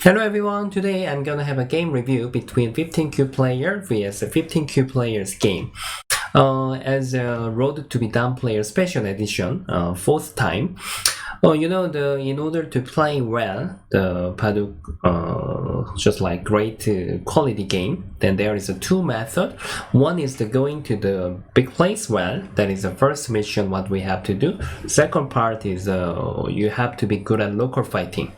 Hello everyone, today I'm gonna have a game review between 15Q player vs a 15Q players game. As a Road to be Done player special edition, fourth time. In order to play well, the Baduk, just like great quality game, then there is a two method. One is the going to the big place well, that is the first mission what we have to do. Second part is you have to be good at local fighting.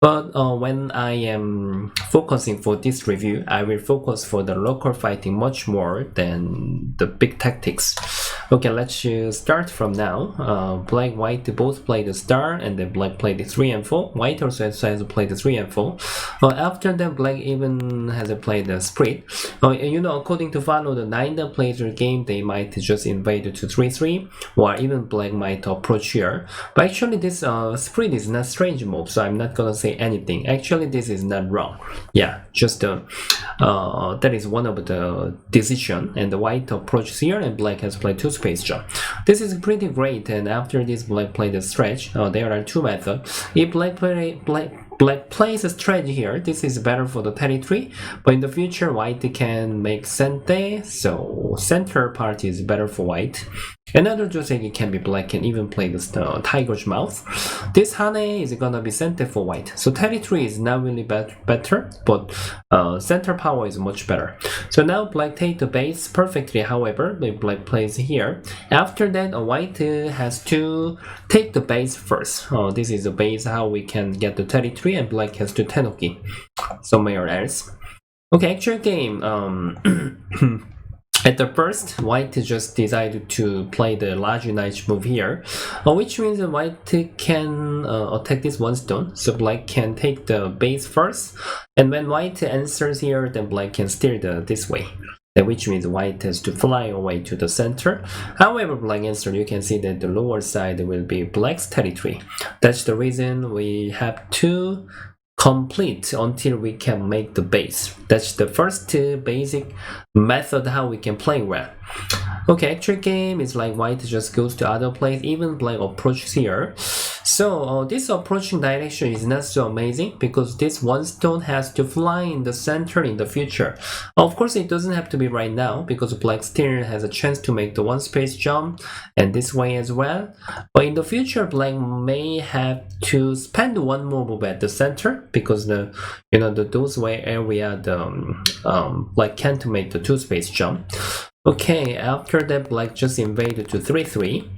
But when I am focusing for this review, I will focus for the local fighting much more than the big tactics. Okay, let's start from now. Black, white both play the star, and then black played the 3 and 4. White also has played the 3 and 4. After that, black even has played the split. According to follow the 9 player game, they might just invade to 3-3, or even black might approach here. But actually, this split is not strange move, so I'm not gonna say anything. Actually, this is not wrong. Yeah, just that is one of the decision, and the white approaches here, and black has played 2 space jump. This is pretty great, and after this black played a stretch. There are 2 methods. If black plays a stretch here, this is better for the territory, but in the future white can make sente, so center part is better for white. Another Joseki can be black, can even play the tiger's mouth. This Hane is gonna be center for white, so territory is not really better, but center power is much better. So now black take the base perfectly. However, if black plays here, after that white has to take the base first. This is the base how we can get the territory, and black has to Tenoki somewhere else. Okay, actual game. At the first, white just decided to play the large knight move here, which means that white can attack this 1 stone, so black can take the base first, and when white answers here, then black can steer this way, which means white has to fly away to the center. However, black answer, you can see that the lower side will be black's territory. That's the reason we have to complete until we can make the base. That's the first basic method how we can play well. Okay, actual game is like white just goes to other place, even black approaches here. So this approaching direction is not so amazing because this 1 stone has to fly in the center in the future. Of course, it doesn't have to be right now because black still has a chance to make the 1 space jump and this way as well. But in the future, black may have to spend 1 more move at the center because those way area black can't make the 2 space jump. Okay, after that black just invaded to 3-3.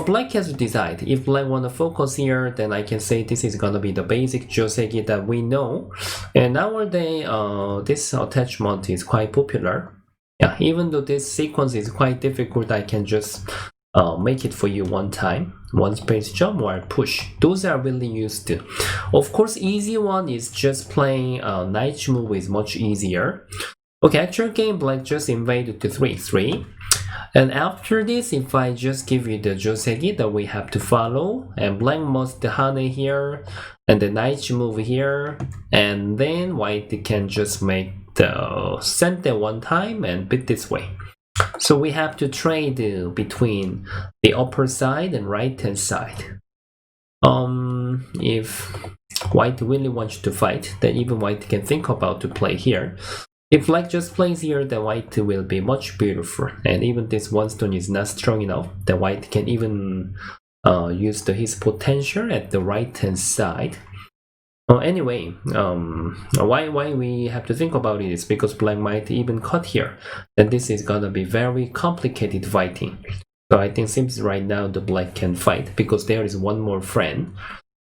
Black has to decide. If black want to focus here, then I can say this is gonna be the basic Joseki that we know. And nowadays, this attachment is quite popular. Yeah, even though this sequence is quite difficult, I can just make it for you 1 time. 1 space jump or push. Those are really used. Of course, easy one is just playing knight move is much easier. Okay, actual game, black just invaded to 3-3. And after this, if I just give you the Joseki that we have to follow, and black must Hane here, and the knight move here, and then white can just make the center 1 time and beat this way. So we have to trade between the upper side and right hand side. If white really wants to fight, then even white can think about to play here. If black just plays here, then white will be much beautiful, and even this 1 stone is not strong enough, then white can even use his potential at the right hand side. Anyway, why we have to think about it is because black might even cut here, then this is gonna be very complicated fighting. So I think seems right now the black can fight because there is 1 more friend.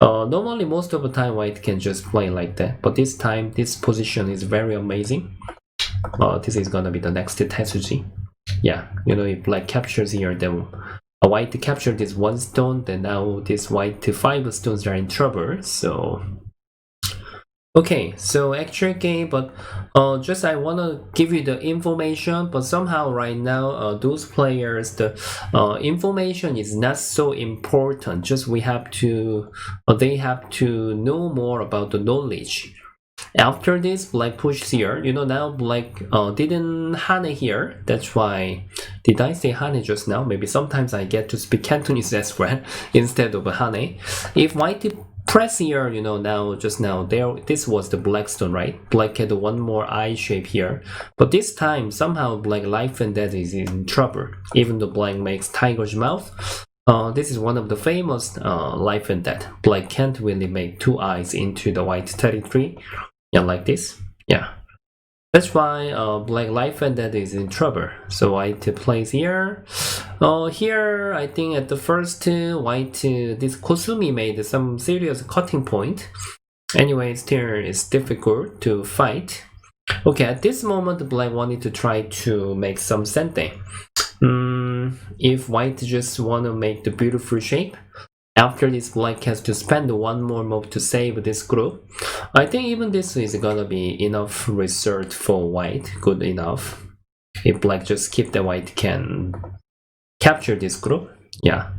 Normally, most of the time, white can just play like that, but this time, this position is very amazing. This is gonna be the next Tetsuji. Yeah, if black captures here, then white captured this 1 stone, then now this white 5 stones are in trouble, so... Okay, so actual game, but just I want to give you the information, but somehow right now those players, the information is not so important. Just we have to, they have to know more about the knowledge. After this, black pushes here. Now black didn't Hane here. That's why, did I say Hane just now? Maybe sometimes I get to speak Cantonese as well instead of Hane. If white press here, now just now there, this was the black stone, right? Black had one more eye shape here, but this time somehow black life and death is in trouble. Even though black makes tiger's mouth, this is one of the famous life and death. Black can't really make two eyes into the white territory, yeah, like this, yeah. That's why black life and death is in trouble. So white plays here. Here, I think at the first white, this Kosumi made some serious cutting point. Anyway, still it's difficult to fight. Okay, at this moment, black wanted to try to make some sente. If white just want to make the beautiful shape, after this, black has to spend one more move to save this group. I think even this is gonna be enough result for white, good enough. If black just keep the white can capture this group, yeah.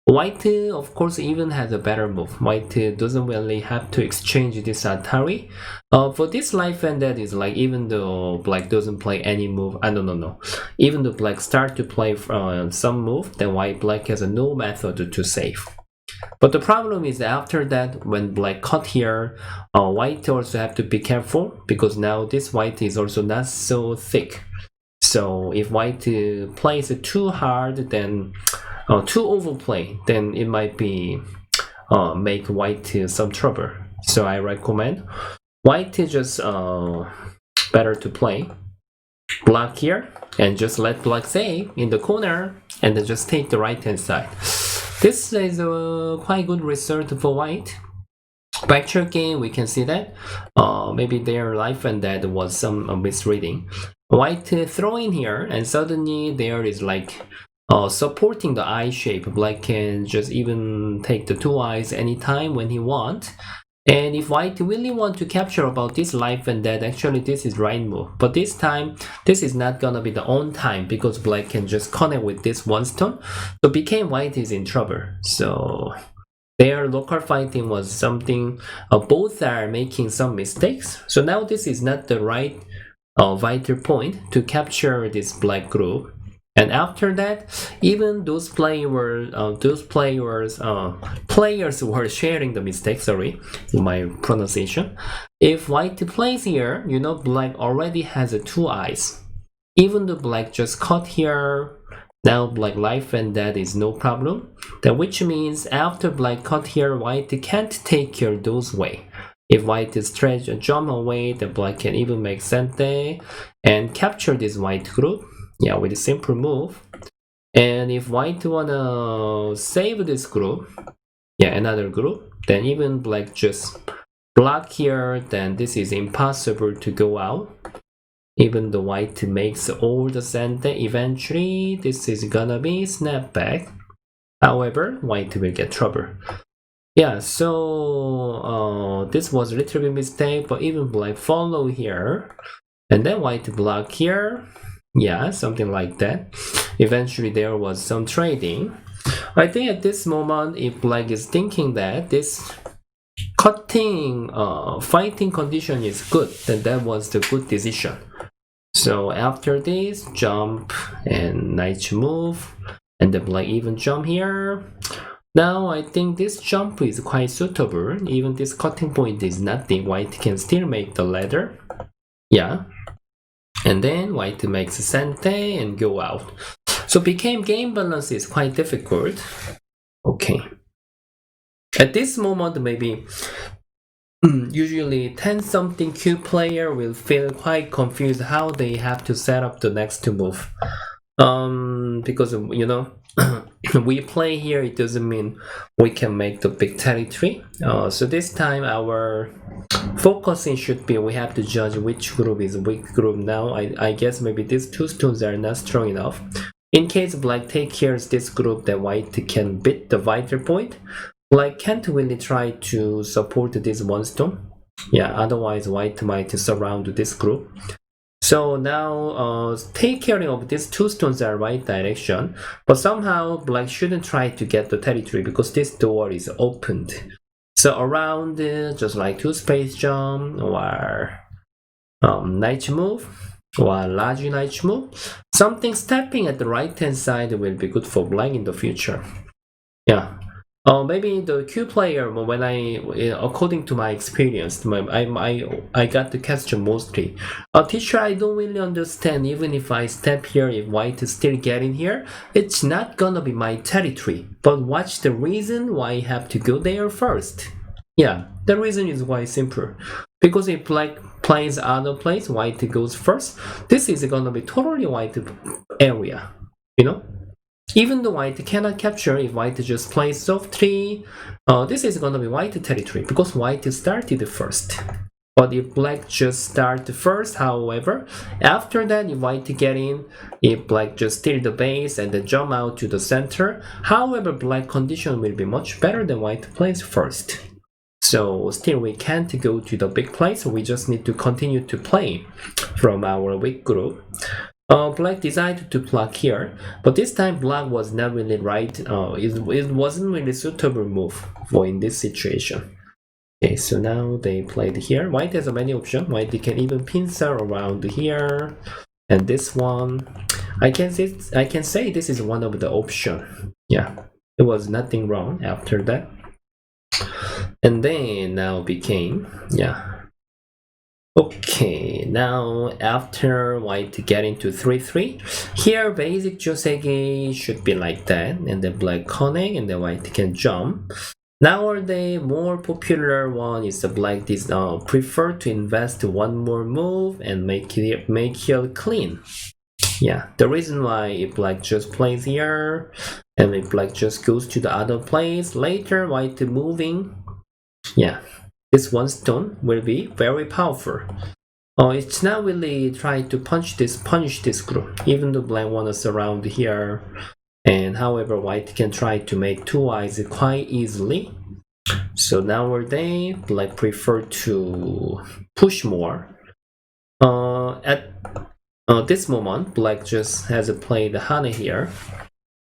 White, of course, even has a better move. White doesn't really have to exchange this Atari. For this life and death is like, even though black doesn't play any move, no. Even though black start to play some move, then black has no method to save. But the problem is after that, when black cut here, white also have to be careful, because now this white is also not so thick. So if white plays too hard, then too overplay, then it might be make white some trouble. So I recommend white is just better to play black here and just let black save in the corner and then just take the right hand side. This is a quite good result for white. Backtrack game, we can see that maybe their life and death was some misreading. White throw in here, and suddenly there is like supporting the eye shape. Black can just even take the two eyes anytime when he want. And if white really want to capture about this life and death, actually this is right move. But this time, this is not gonna be the on time, because black can just connect with this one stone. So became white is in trouble. So their local fighting was something, both are making some mistakes. So now this is not the right vital point to capture this black group. And after that, even those players were sharing the mistake. Sorry, my pronunciation. If white plays here, black already has two eyes. Even though black just cut here, now black life and death is no problem. That which means after black cut here, white can't take care those way. If white stretch and jump away, then black can even make sente and capture this white group. Yeah, with a simple move. And if white wanna save this group, yeah, another group, then even black just block here, then this is impossible to go out. Even the white makes all the sente, eventually this is gonna be snap back. However, white will get trouble. Yeah, so this was a little bit mistake, but even black follow here, and then white block here. Yeah, something like that. Eventually there was some trading. I think at this moment, if black is thinking that this cutting fighting condition is good, then that was the good decision. So after this, jump and knight move, and then black even jump here. Now I think this jump is quite suitable. Even this cutting point is nothing. White can still make the ladder. Yeah. And then white makes a sente and go out. So became game balance is quite difficult. Okay. At this moment, maybe usually 10 something Q player will feel quite confused how they have to set up the next move. Because we play here, it doesn't mean we can make the big territory. So this time our focusing should be, we have to judge which group is weak group now. I guess maybe these two stones are not strong enough. In case black take care of this group, that white can beat the vital point. Black can't really try to support this one stone. Yeah, otherwise white might surround this group. So now take care of these two stones are right direction, but somehow black shouldn't try to get the territory because this door is opened. So around just like two space jump or knight move or large knight move, something stepping at the right hand side will be good for black in the future. Yeah. Maybe the Q player, when according to my experience, I got the question mostly. Teacher, I don't really understand. Even if I step here, if white is still getting here, it's not gonna be my territory. But what's the reason why I have to go there first? Yeah, the reason is quite simple. Because if black plays other place, white goes first. This is gonna be totally white area, you know. Even though white cannot capture if white just plays softly, this is gonna be white territory because white started first. But if black just start first, however, after that if white get in, if black just steal the base and then jump out to the center, however, black condition will be much better than white plays first. So still we can't go to the big place, we just need to continue to play from our weak group. Black decided to block here, but this time block was not really right. It wasn't really suitable move for in this situation. Okay, so now they played here. White has many options. White can even pincer around here, and this one, I can say this is one of the option. Yeah, it was nothing wrong after that. And then now became Okay, now after white get into 3-3, here basic joseki should be like that, and then black connect, and then white can jump. Nowadays, more popular one is the black prefer to invest one more move and make here clean. Yeah, the reason why if black just plays here, and if black just goes to the other place, later white moving, yeah. This one stone will be very powerful. It's not really trying to punish this group, even though black wanna surround here, and however white can try to make two eyes quite easily. So nowadays black prefer to push more. At this moment, black just has played Hana here.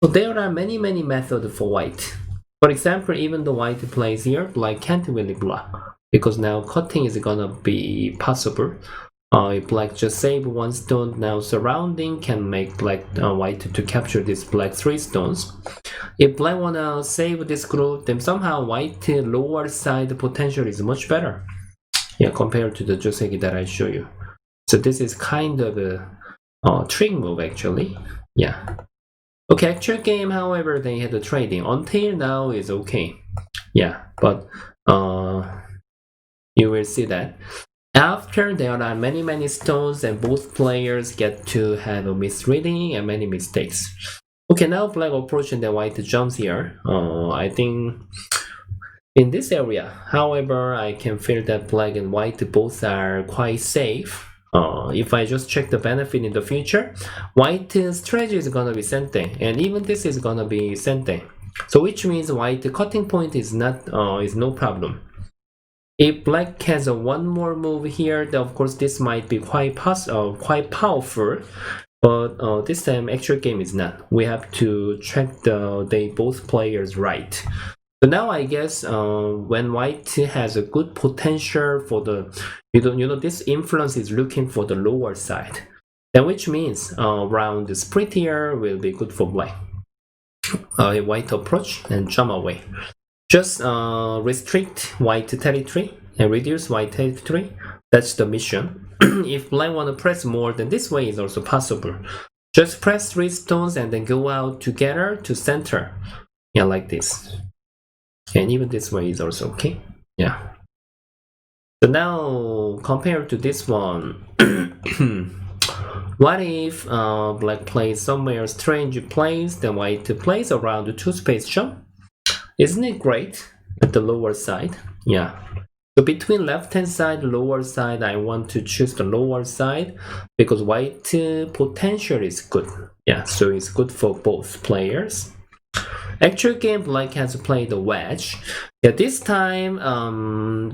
So there are many methods for white. For example, even though white plays here, black can't really block because now cutting is gonna be possible. If black just save one stone, now surrounding can make white to capture this black 3 stones. If black wanna save this group, then somehow white lower side potential is much better. Yeah, compared to the joseki that I show you. So this is kind of a trick move actually. Yeah. Okay, actual game, however, they had the trading. Until now is okay. Yeah, but you will see that. After there are many stones and both players get to have a misreading and many mistakes. Okay, now black approach and the white jumps here. I think in this area, however, I can feel that black and white both are quite safe. If I just check the benefit in the future, white strategy is gonna be sente, and even this is gonna be sente. So which means white cutting point is no problem. If black has one more move here, then of course this might be quite powerful. But this time actual game is not. We have to check they both players right. So now I guess when white has a good potential for the this influence is looking for the lower side, then which means round split here will be good for black. White approach and jump away. Just restrict white territory and reduce white territory. That's the mission. If black want to press more, then this way is also possible. Just press 3 stones and then go out together to center. Yeah, like this. And even this way is also okay. Yeah. So now compared to this one, what if black plays somewhere strange place, then white plays around the 2 space jump? Isn't it great at the lower side? Yeah. So between left hand side, lower side, I want to choose the lower side because white potential is good. Yeah, so it's good for both players. Actual game, black has played the wedge. Yeah, this time,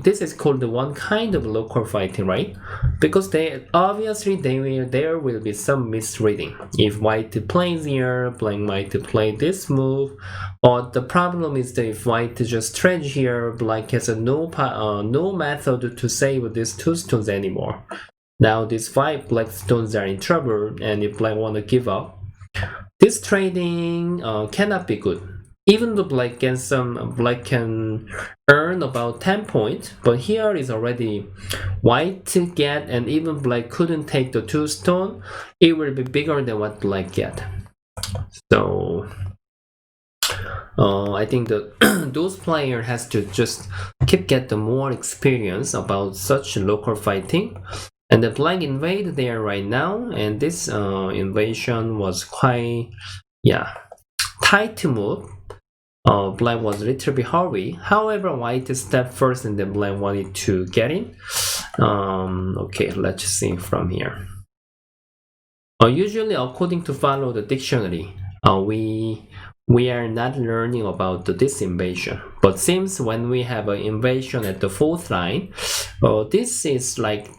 this is called the one kind of local fighting, right? Because there will be some misreading. If white plays here, black might play this move. Or the problem is that if white just trade here, black has no method to save these 2 stones anymore. Now these 5 black stones are in trouble, and if black want to give up, this trading cannot be good. even though black can earn about 10 points, but here is already white to get, and even black couldn't take the 2 stone, it will be bigger than what black get. So I think that those players has to just keep get the more experience about such local fighting. And the black invade there right now, and this invasion was quite tight to move. Black was a little bit hurry. However, white stepped first and then black wanted to get in. Okay, let's see from here. Usually, according to follow the dictionary, we are not learning about this invasion. But seems when we have an invasion at the 4th line, this is like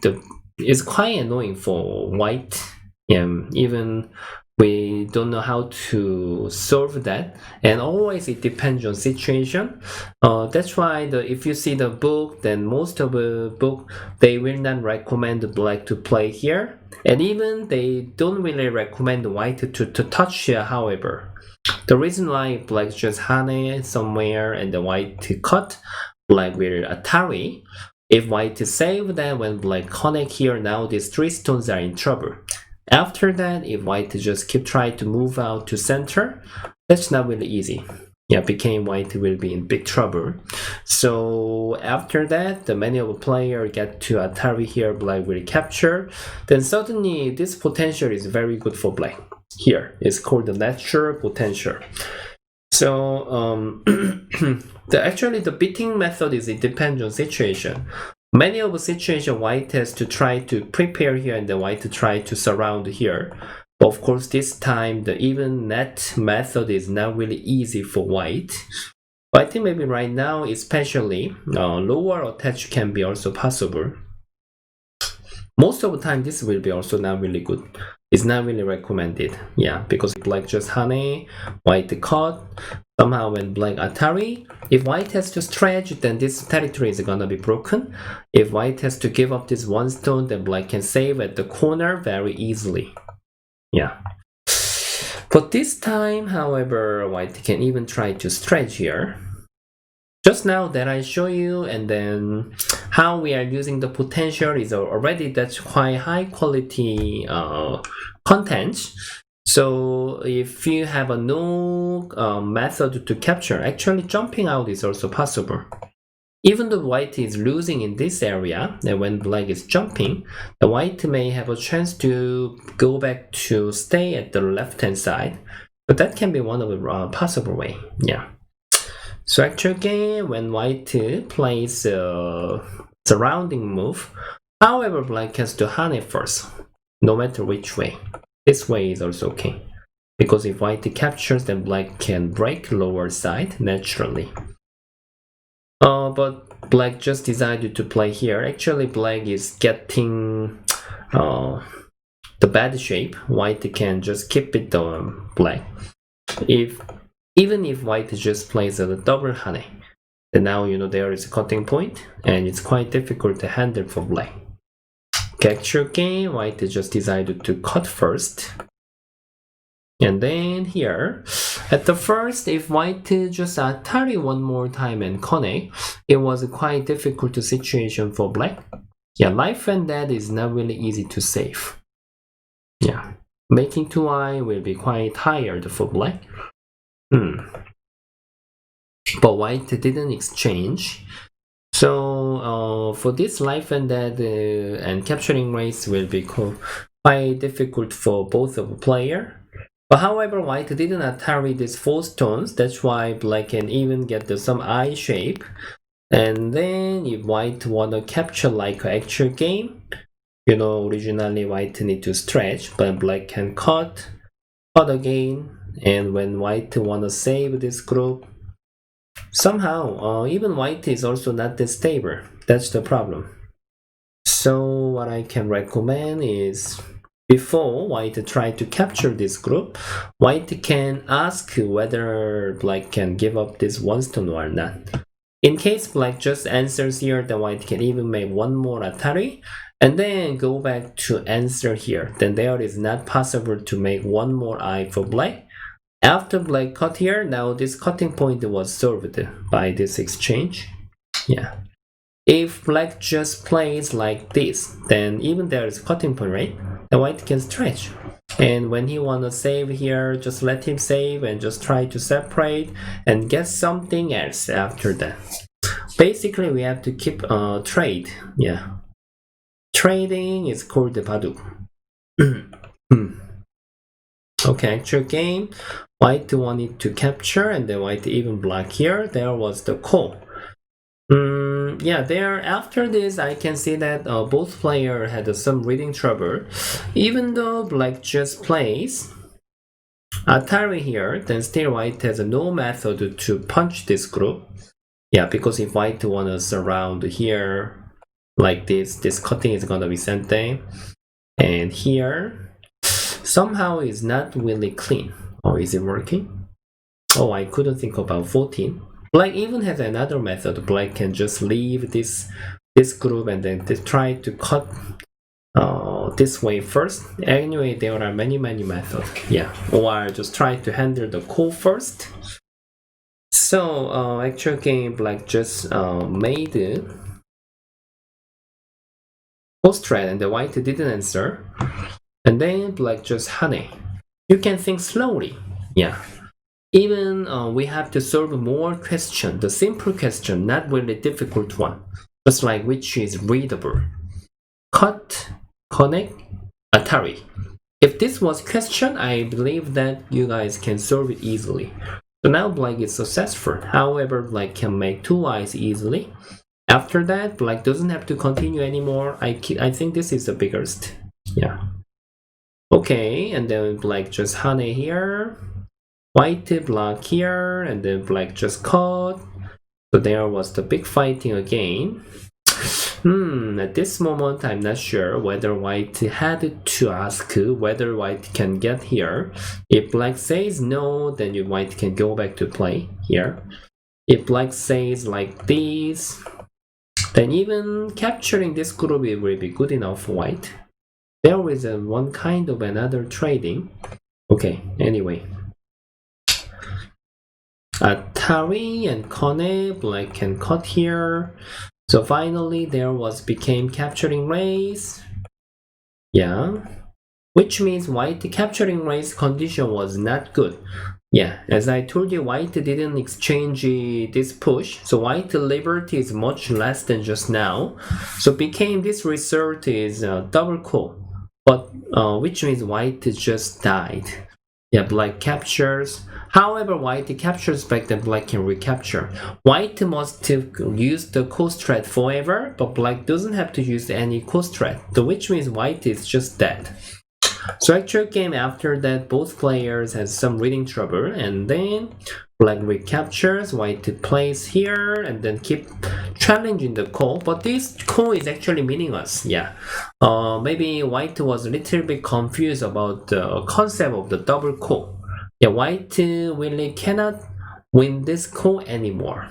it's quite annoying for white. Even we don't know how to solve that, and always it depends on situation. That's why if you see the book, then most of the book they will not recommend black to play here, and even they don't really recommend white to touch here. However, the reason why black just hane somewhere and the white cut, black will Atari. If white save that, when black connect here, now these 3 stones are in trouble. After that, if white just keep trying to move out to center, that's not really easy. Became white will be in big trouble. So after that, the many of the player get to Atari here, black will capture. Then suddenly this potential is very good for black. Here it's called the natural potential. So actually the beating method is it depends on situation. Many of the situation white has to try to prepare here and the white to try to surround here. But of course this time the even net method is not really easy for white. But I think maybe right now especially lower attach can be also possible. Most of the time this will be also not really good. It's not really recommended. Because black just hane, white cut. Somehow when black Atari, if white has to stretch, then this territory is gonna be broken. If white has to give up this 1 stone, then black can save at the corner very easily. But this time, however, white can even try to stretch here. Just now that I show you, and then how we are using the potential is already that's quite high quality content. So if you have no method to capture, actually jumping out is also possible. Even though white is losing in this area, and when black is jumping, the white may have a chance to go back to stay at the left-hand side. But that can be one of the possible way. So actually, when white plays surrounding move, however, black has to hane first, no matter which way. This way is also okay, because if white captures, then black can break lower side naturally. But black just decided to play here. Actually, black is getting the bad shape. White can just keep it black. Even if white just plays a double hane, then now there is a cutting point, and it's quite difficult to handle for black. Actually, white just decided to cut first. And then here, at the first, if white just Atari 1 more time and connect, it was a quite difficult situation for black. Life and death is not really easy to save. Making 2i will be quite tired for black. But white didn't exchange. So for this life and death and capturing race will be quite difficult for both of the player. But however, white didn't Atari these 4 stones. That's why black can even get some eye shape. And then if white wanna capture like an actual game, originally white need to stretch, but black can cut again. And when white wanna save this group, somehow even white is also not that stable. That's the problem. So what I can recommend is, before white try to capture this group, white can ask whether black can give up this 1 stone or not. In case black just answers here, then white can even make 1 more Atari and then go back to answer here. Then there is not possible to make 1 more eye for black. After black cut here, now this cutting point was solved by this exchange. Yeah. If black just plays like this, then even there is cutting point, right? The white can stretch. And when he wanna save here, just let him save and just try to separate and get something else after that. Basically, we have to keep trade. Yeah. Trading is called the Baduk. Okay, actual game. White wanted to capture and then white even block here. There was the call. Yeah, there after this I can see that both players had some reading trouble. Even though black just plays Atari here, then still white has no method to punch this group. Yeah, because if white wanna surround here like this cutting is gonna be sente. And here somehow is not really clean. Oh, is it working? Oh, I couldn't think about 14. Black even has another method. Black can just leave this group and then try to cut this way first. Anyway, there are many methods. Yeah, or just try to handle the call first. So actual game, black just made post thread and the white didn't answer, and then black just honey. You can think slowly. Yeah. Even we have to solve more question, the simple question, not really difficult one, just like which is readable. Cut, connect, Atari. If this was question, I believe that you guys can solve it easily. So now black is successful. However, black can make 2 eyes easily. After that, black doesn't have to continue anymore. I think this is the biggest. Yeah. Okay, and then black just honey here. White block here, and then black just cut. So there was the big fighting again. At this moment, I'm not sure whether white had to ask whether white can get here. If black says no, then white can go back to play here. If black says like this, then even capturing this group will be good enough for white. There is one kind of another trading. Okay, anyway. Atari and Kone, black can cut here. So finally there became capturing race. Yeah. Which means white capturing race condition was not good. Yeah, as I told you, white didn't exchange this push. So white liberty is much less than just now. So became this result is double call. But which means white just died. Yeah, black captures. However, white captures back, then black can recapture. White must use the coast thread forever, but black doesn't have to use any coast thread, which means white is just dead. So actual game after that, both players has some reading trouble, and then black recaptures, white plays here, and then keep challenging the call, but this call is actually meaningless. Yeah, maybe white was a little bit confused about the concept of the double call. Yeah, white really cannot win this call anymore.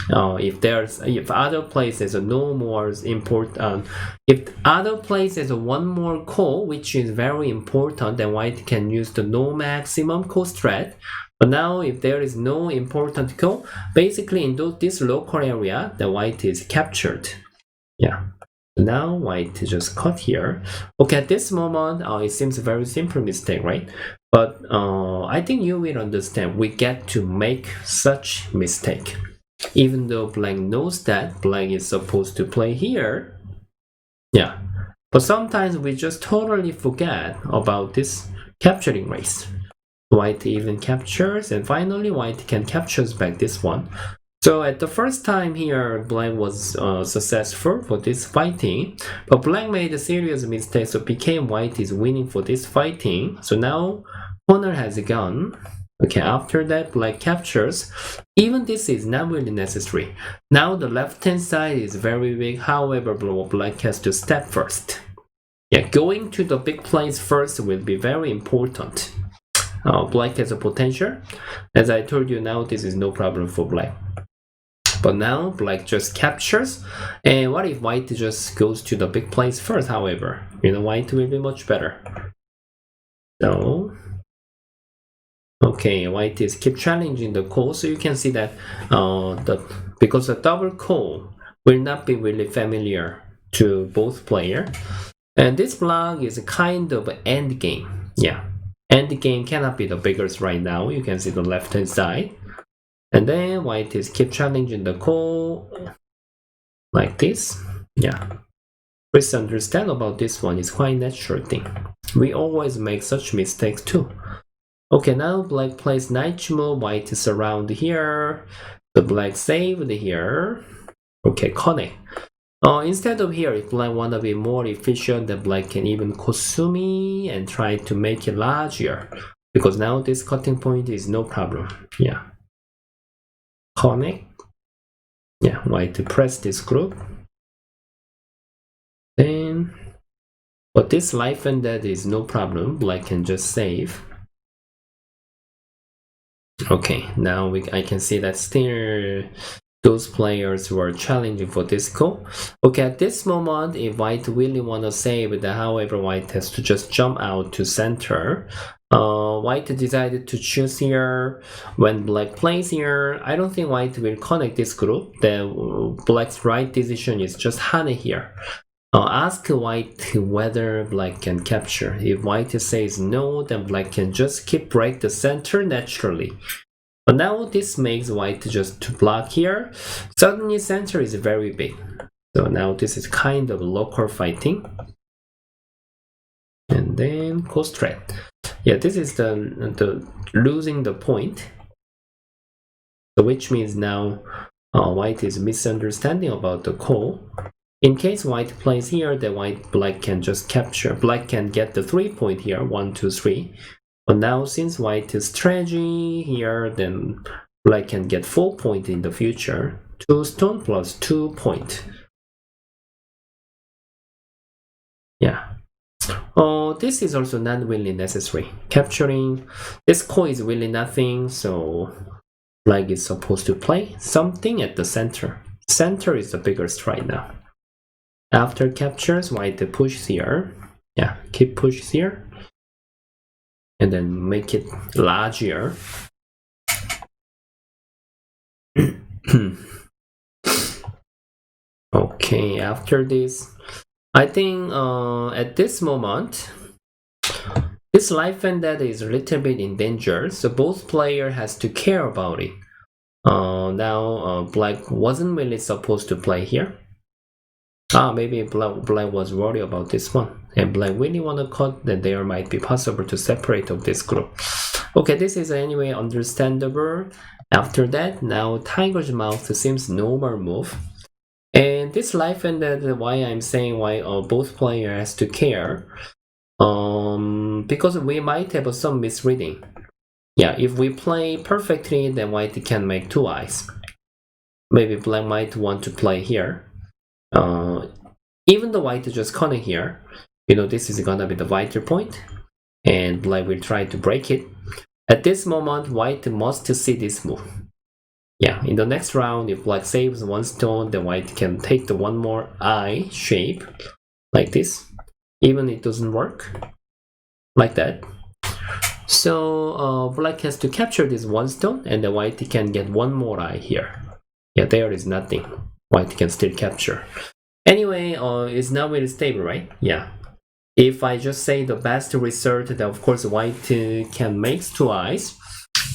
If other places are no more important, if other places one more call, which is very important, then white can use the no maximum call thread. But now if there is no important call, basically in this local area, the white is captured. Yeah. Now white just cut here. Okay, at this moment, it seems a very simple mistake, right? But I think you will understand. We get to make such mistake. Even though black knows that black is supposed to play here. Yeah. But sometimes we just totally forget about this capturing race. White even captures, and finally white can captures back this one. So at the first time here, black was successful for this fighting, but black made a serious mistake, so became white is winning for this fighting. So now corner has gone. Okay, after that black captures. Even this is not really necessary. Now the left hand side is very big, however black has to step first. Yeah, going to the big place first will be very important. Black has a potential. As I told you, now this is no problem for black. But now black just captures, and what if white just goes to the big place first? However, white will be much better. So Okay, white is keep challenging the call, so you can see that because the double call will not be really familiar to both player, and this block is kind of end game. Yeah, end game cannot be the biggest right now. You can see the left hand side, and then white is keep challenging the call like this. Yeah, please understand about this one. It's quite natural thing. We always make such mistakes too. Okay, now black plays knight move, white is around here. The black saved here. Okay, connect. Instead of here, if black wanna be more efficient, then black can even Kosumi and try to make it larger. Because now this cutting point is no problem. Yeah. Connect. Yeah, white to press this group. Then, but this life and death is no problem. Black can just save. Okay, now I can see that still those players who are challenging for this goal. Okay, at this moment, if white really want to save, then however, white has to just jump out to center. White decided to choose here. When black plays here, I don't think white will connect this group. The black's right decision is just Hane here. Ask white whether black can capture. If white says no, then black can just keep break the center naturally. But now this makes white just to block here. Suddenly center is very big. So now this is kind of local fighting. And then go straight. Yeah, this is the losing the point. So which means now white is misunderstanding about the call. In case white plays here, then black can just capture. Black can get the 3 point here, 1, 2, 3. But now since white is strategy here, then black can get 4 point in the future. 2 stone plus 2 point. Yeah. This is also not really necessary. Capturing this core is really nothing, so black is supposed to play something at the center. Center is the biggest right now. After captures, white push here. Yeah, keep push here. And then make it larger. Okay, after this, I think at this moment, this life and death is a little bit in danger, so both player has to care about it. Now black wasn't really supposed to play here. Maybe black was worried about this one, and black really want to cut, then there might be possible to separate of this group. Okay, this is anyway understandable. After that, now tiger's mouth seems normal move. And this life and death, why I'm saying why both players has to care, because we might have some misreading. Yeah, if we play perfectly, then white can make 2 eyes. Maybe black might want to play here. Even though white just connect here, you know, this is gonna be the vital point, and black will try to break it. At this moment, white must see this move. Yeah, in the next round, if black saves 1 stone, then white can take the 1 more eye shape, like this. Even it doesn't work, like that. So black has to capture this 1 stone, and the white can get 1 more eye here. Yeah, there is nothing. White can still capture. Anyway, it's not really stable, right? Yeah. If I just say the best result, then of course white can make 2 eyes.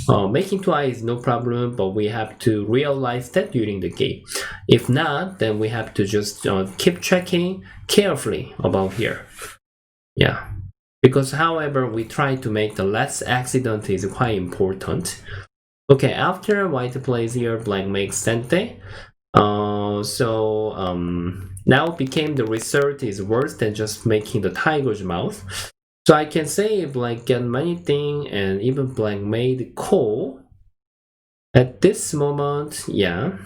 Making 2 eyes is no problem, but we have to realize that during the game. If not, then we have to just keep checking carefully about here. Yeah. Because however, we try to make the less accident is quite important. Okay, after white plays here, black makes sente. Now became the result is worse than just making the tiger's mouth. So I can say black get many things, and even black made call at this moment. Yeah,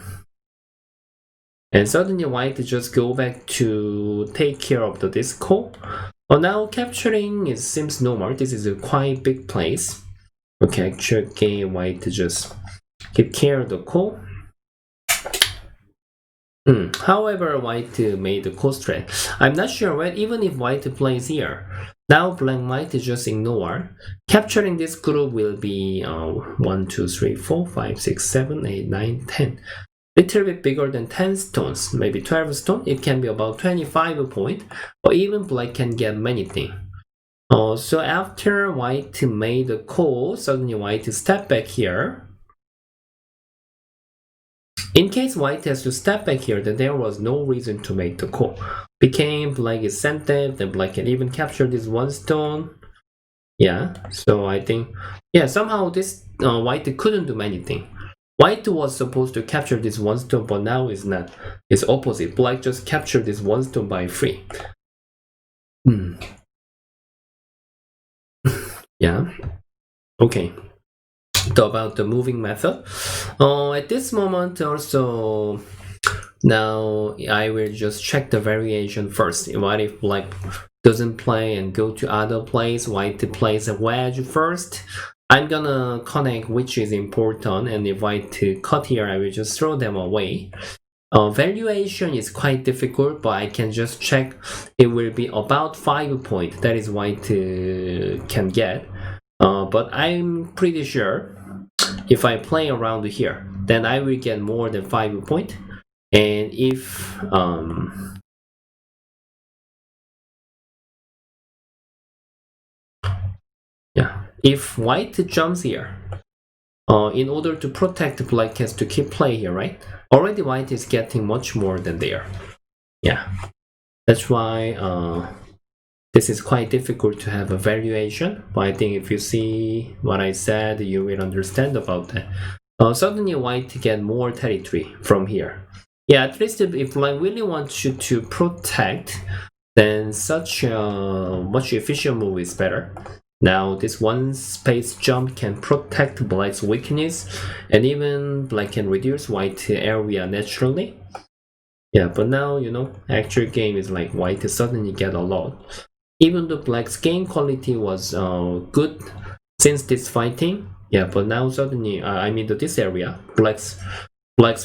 and suddenly white just go back to take care of this call. Now capturing it seems normal. This is a quite big place. Okay, actually white just keep care of the call. However, white made the call straight. I'm not sure when, even if white plays here, Now black might just ignore. Capturing this group will be 1, 2, 3, 4, 5, 6, 7, 8, 9, 10. Little bit bigger than 10 stones, maybe 12 stones. It can be about 25 points, or even black can get many things. So after white made the call, suddenly white step back here. In case white has to step back here, then there was no reason to make the call. Became black is sent them, then black can even capture this one stone. Yeah, so I think, yeah, somehow this white couldn't do anything. White was supposed to capture this one stone, but now it's not. It's opposite. Black just captured this one stone by free. Yeah. Okay. So about the moving method. At this moment also, now I will just check the variation first. What if black doesn't play and go to other place, white plays a wedge first? I'm gonna connect which is important, and if white cut here, I will just throw them away. Valuation is quite difficult, but I can just check it will be about 5 points. That is white can get. But I'm pretty sure if I play around here, then I will get more than 5 points. And if if white jumps here, in order to protect black has to keep play here, right? Already white is getting much more than there. Yeah, that's why this is quite difficult to have a valuation. But I think if you see what I said, you will understand about that. Suddenly white get more territory from here. Yeah, at least if black really wants you to protect, then such a much efficient move is better. Now this one space jump can protect black's weakness, and even black can reduce white area naturally. Yeah, but now, you know, actual game is like white suddenly get a lot. Even though black's game quality was good since this fighting, yeah, but now suddenly, I mean this area, black's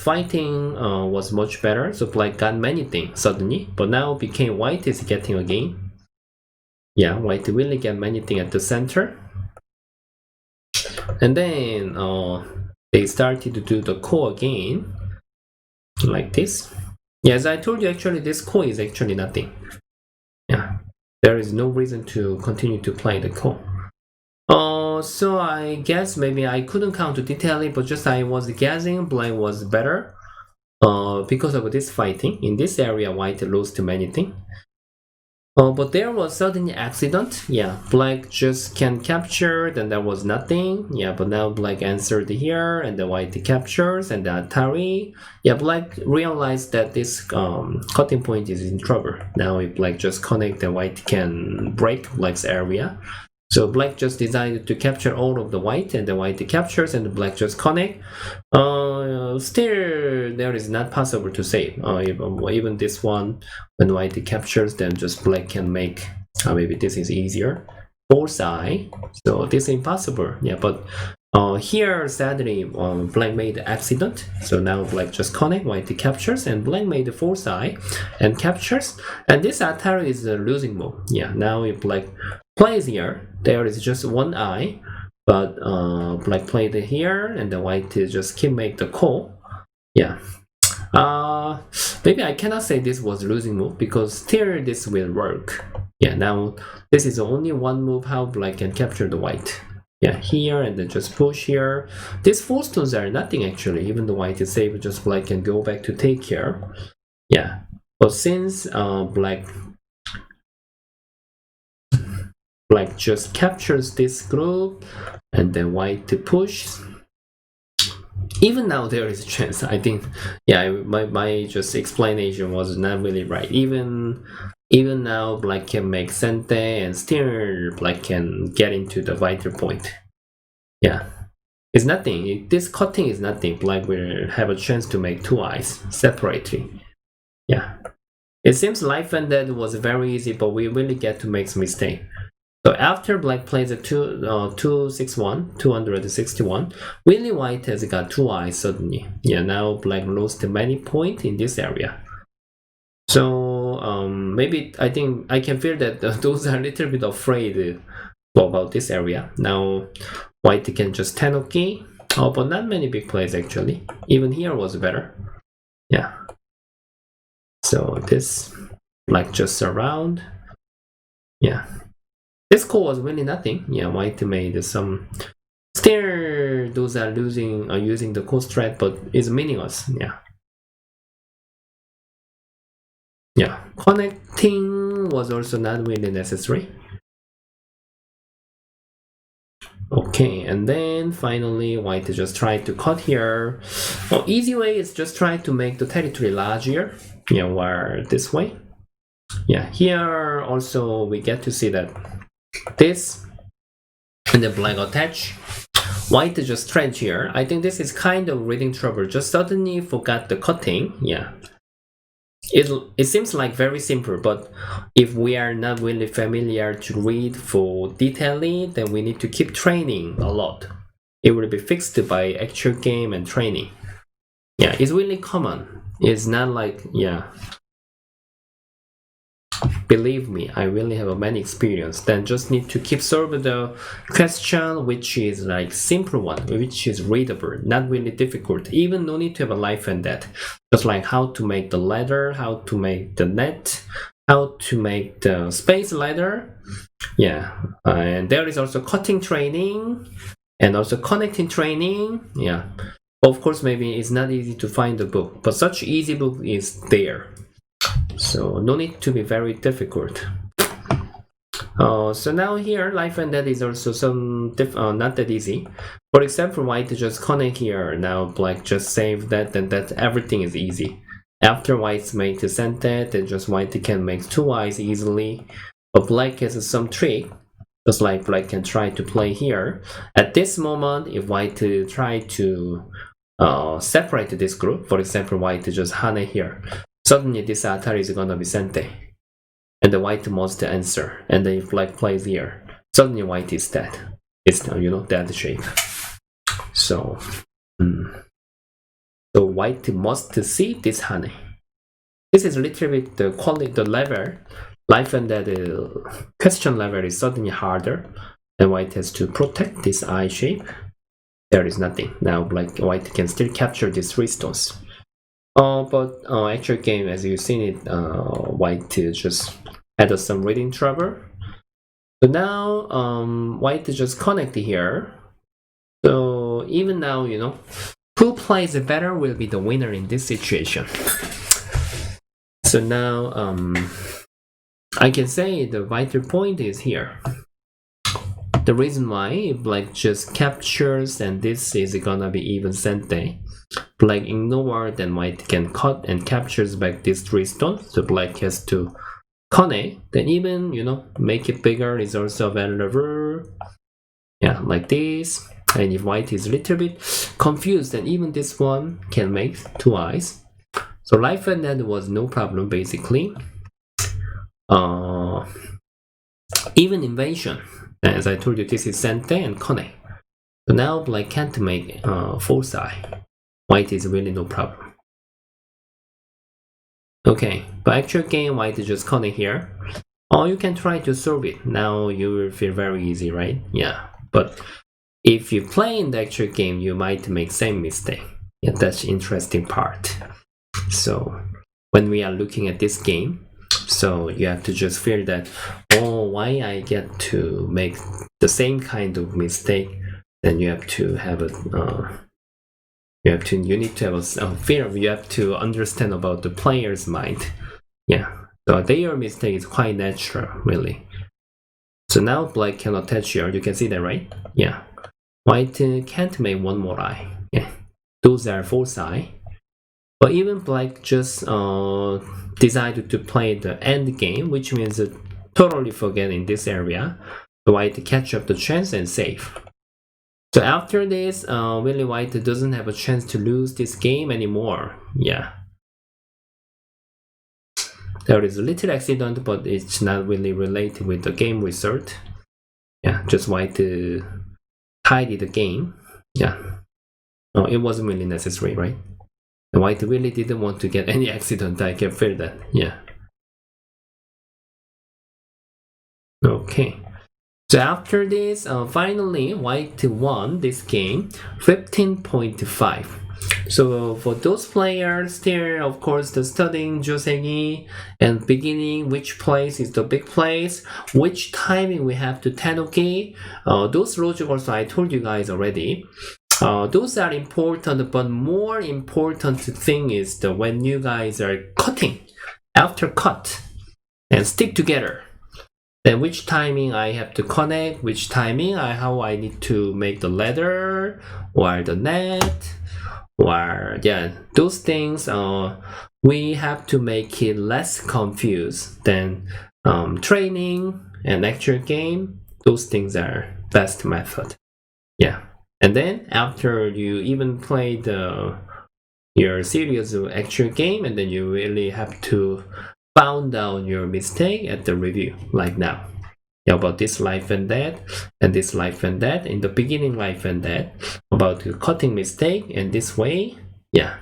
fighting was much better, so black got many things suddenly, but now became white is getting a game. Yeah, white really get many things at the center. And then they started to do the core again, like this. Yeah, as I told you, actually this core is actually nothing. Yeah, there is no reason to continue to play the core. So I guess maybe I couldn't count detailing, but just I was guessing black was better because of this fighting. In this area, white lost many things. But there was sudden accident. Yeah, black just can capture, then there was nothing. Yeah, but now black answered here, and the white captures, and the Atari. Yeah, black realized that this cutting point is in trouble. Now if black just connect, the white can break black's area. So black just decided to capture all of the white, and the white captures, and the black just connect. Still, there is not possible to save. Even this one, when white captures, then just black can make. Maybe this is easier. Force eye. So this is impossible. Yeah, but here sadly, black made the accident. So now black just connect, white captures, and black made the force eye and captures. And this Atari is a losing move. Yeah, now if black plays here, there is just one eye, but black played here, and the white just keep make the call. Yeah. Maybe I cannot say this was losing move because still this will work. Yeah, now this is only one move how black can capture the white. Yeah, here and then just push here. These 4 stones are nothing actually. Even the white is safe, just black can go back to take care. Yeah, but since black just captures this group, and then white to push. Even now there is a chance. I think, yeah, my just explanation was not really right. Even now black can make sente, and still black can get into the vital point. Yeah, it's nothing. This cutting is nothing. Black will have a chance to make 2 eyes separately. Yeah, it seems life and death was very easy, but we really get to make some mistake. So after black plays a 261, really white has got 2 eyes suddenly. Yeah, now black lost many points in this area. So maybe I think I can feel that those are a little bit afraid about this area. Now white can just Tenoki, but not many big plays actually. Even here was better. Yeah. So this black just around. Yeah. This call was really nothing. Yeah, white made some. Still, those are using the call strat, but it's meaningless. Yeah. Yeah. Connecting was also not really necessary. Okay, and then finally white just try to cut here. Easy way is just try to make the territory larger. Yeah, where this way. Yeah, here also we get to see that this and the black attach. White just stretch here. I think this is kind of reading trouble. Just suddenly forgot the cutting. Yeah. It seems like very simple, but if we are not really familiar to read for detailing, then we need to keep training a lot. It will be fixed by actual game and training. Yeah, it's really common. It's not like, yeah. Believe me, I really have a many experience. Then just need to keep solve the question, which is like simple one, which is readable, not really difficult. Even no need to have a life and death. Just like how to make the ladder, how to make the net, how to make the space ladder. Yeah, and there is also cutting training and also connecting training. Yeah, of course, maybe it's not easy to find the book, but such easy book is there. So no need to be very difficult. So now here, life and death is also some not that easy. For example, white just connect here. Now black just save that, and that everything is easy. After white make to send that, then just white can make two eyes easily. But black has some trick. Just like black can try to play here. At this moment, if white try to separate this group, for example, white just Hane here. Suddenly this Atari is gonna be Sente. And the white must answer. And then if black plays here, suddenly white is dead. It's dead shape. So so white must see this Hane. This is a little bit the quality, the level. Life and death question level is suddenly harder. And white has to protect this eye shape. There is nothing. Now white can still capture these 3 stones. But actual game, as you've seen it, white just had some reading trouble. So now white just connect here. So even now, who plays better will be the winner in this situation. So now I can say the vital point is here. The reason why black just captures and this is gonna be even Sente. Black ignore, then white can cut and captures back these 3 stones. So black has to connect, then even make it bigger is also available. Yeah, like this. And if white is a little bit confused, then even this one can make 2 eyes. So life and death was no problem basically. Even invasion. As I told you, this is Sente and Kone. So now black can't make 4th eye. White is really no problem. Okay, but actual game, white is just Kone here. Or you can try to solve it. Now you will feel very easy, right? Yeah, but if you play in the actual game, you might make same mistake. Yeah, that's the interesting part. So when we are looking at this game, so you have to just feel that, why I get to make the same kind of mistake? Then you have to have a you need to have a fear. You have to understand about the player's mind. Yeah, so their mistake is quite natural, really. So now black can attach here. You can see that, right? Yeah, white can't make 1 more eye. Yeah, those are 4th eye. But even black just decided to play the end game, which means totally forgetting this area. So white catch up the chance and save. So after this, really white doesn't have a chance to lose this game anymore. Yeah. There is a little accident, but it's not really related with the game result. Yeah, just white tidied the game. Yeah. No, it wasn't really necessary, right? And white really didn't want to get any accident. I can feel that. Yeah. Okay. So after this, finally, Weiqi won this game 15.5. So for those players there, of course, the studying Josegi and beginning which place is the big place, which timing we have to Tenoki, those logic also I told you guys already. Those are important, but more important thing is the when you guys are cutting, after cut, and stick together. Then which timing I have to connect, which timing how I need to make the ladder or the net, or yeah, those things we have to make it less confused than training and actual game. Those things are best method. Yeah, and then after you even play your serious actual game, and then you really have to found out your mistake at the review, like now. Yeah, about this life and death, and this life and death, in the beginning life and death, about the cutting mistake, and this way, yeah.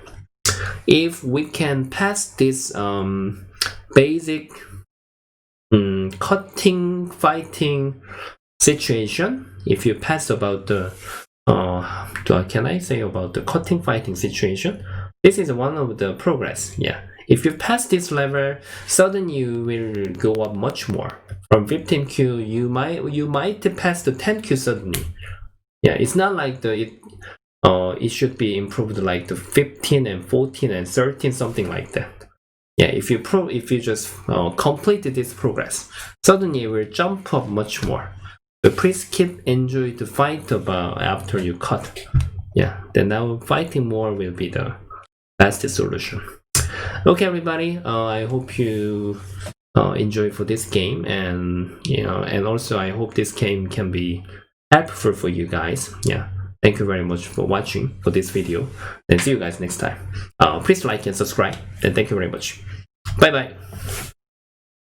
If we can pass this basic cutting fighting situation, if you pass about the can I say about the cutting fighting situation, this is one of the progress. Yeah, if you pass this level, suddenly you will go up much more. From 15Q, you might pass the 10Q suddenly. Yeah, it's not like it should be improved like the 15 and 14 and 13, something like that. Yeah, if you just complete this progress, suddenly it will jump up much more. But please keep enjoy the fight about after you cut. Yeah, then now fighting more will be the best solution. Okay, everybody. I hope you enjoy for this game, and and also I hope this game can be helpful for you guys. Yeah. Thank you very much for watching for this video, and see you guys next time. Please like and subscribe, and thank you very much. Bye bye.